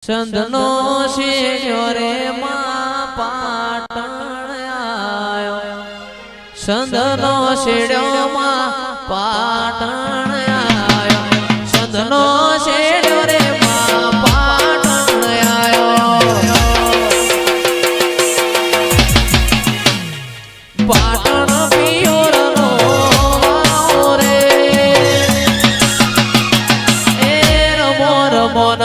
સંતનો શેડ્યો રે માં પાટણ આયો, સંતનો શેડ્યો માં પાટણ આયો, સંતનો શેડ્યો રે માં પાટણ આયો, પાટણ પિયોરનો વાવો રે, એ રમો રમો ન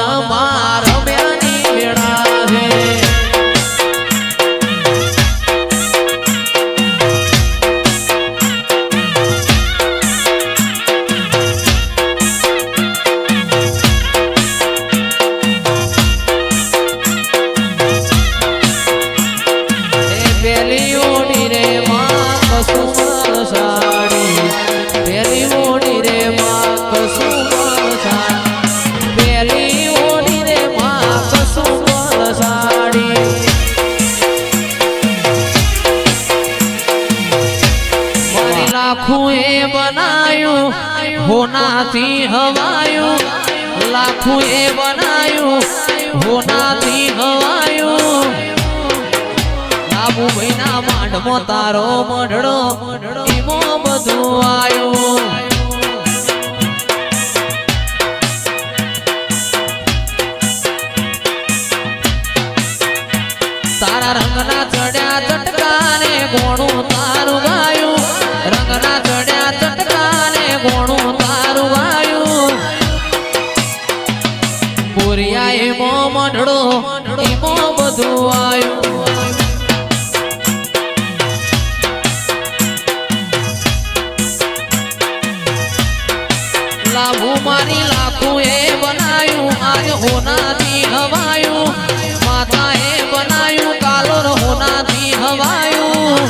લાખુએ બનાયું હોનાથી હવાયું, લાખુએ બનાયું હોનાથી હવાયું, લાબુ ભાઈના માંડમાં તારો મઢડો ઈમો બધું આયું, તારા રંગના ચડ્યા ચટકાને ગોણું તારું ગાયું, રંગના ચડ્યા ચટકાને ગોણું તારું ગાયું, બોરિયા એમો મઢડો એમો બધું આયું, લાભુ મારી લાખું એ બનાયું આજ હોનાથી હવાયું, માતા એ બનાયું કાલોર હોનાથી હવાયું,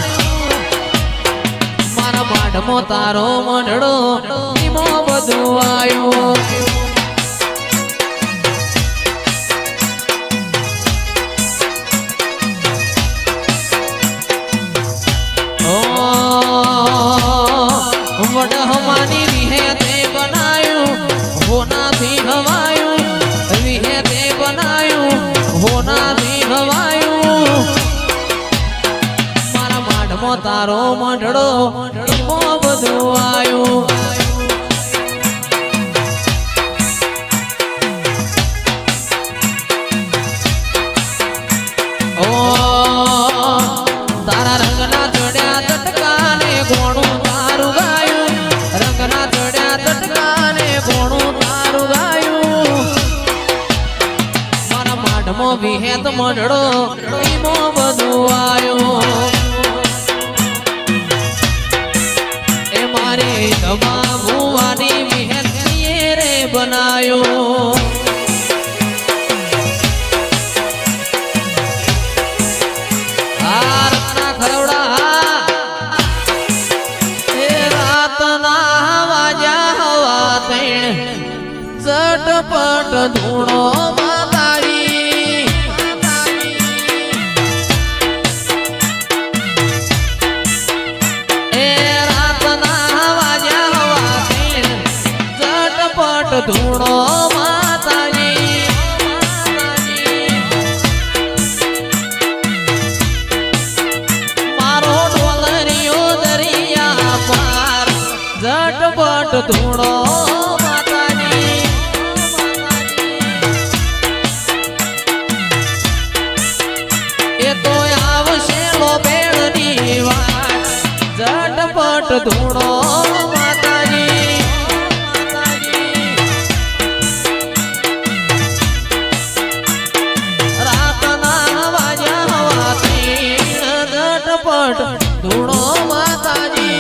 મારા માઢમાં તારો મઢડો ઈમો બધું આયું, વડહમાની વિહેતે બનાયું હોનાથી હવાયું, વિહેતે બનાયું હોનાથી હવાયું, મારા માઢમાં તારો મઢડો ઈમો બધું આયું, ઓ તારા રંગના ચડ્યા ચટકાને ગોણું તારું ગાયું, રંગના ચડ્યા ચટકાને ગોણું તારું ગાયું, મારા માઢમાં વિહેત મઢડો ઈમો બધું આયું, એ મારે ધમા ભુવાની વિહેત રે બનાયો, ચટપટ ધૂણો માતાજી, એ રાતના વાજ્યા હવા ચટપટ ધૂણો માતાજી, મારો ડોલરિયો દરિયા પાર ચટપટ ધૂણો ધૂણો માતાજી, રાતના વાજ્યા હવાથી ઝટપટ ધૂણો માતાજી,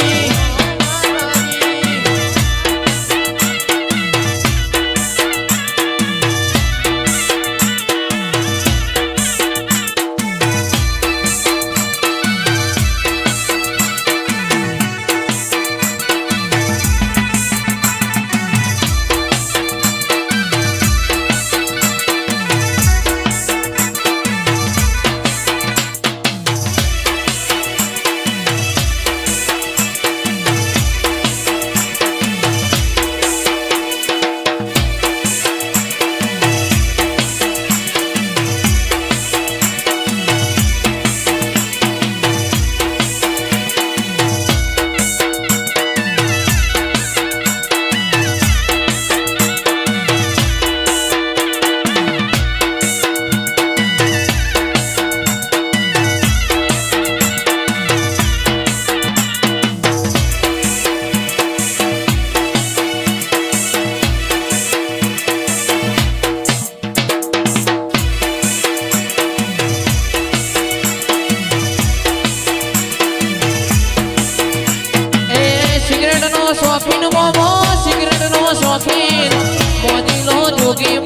જોગી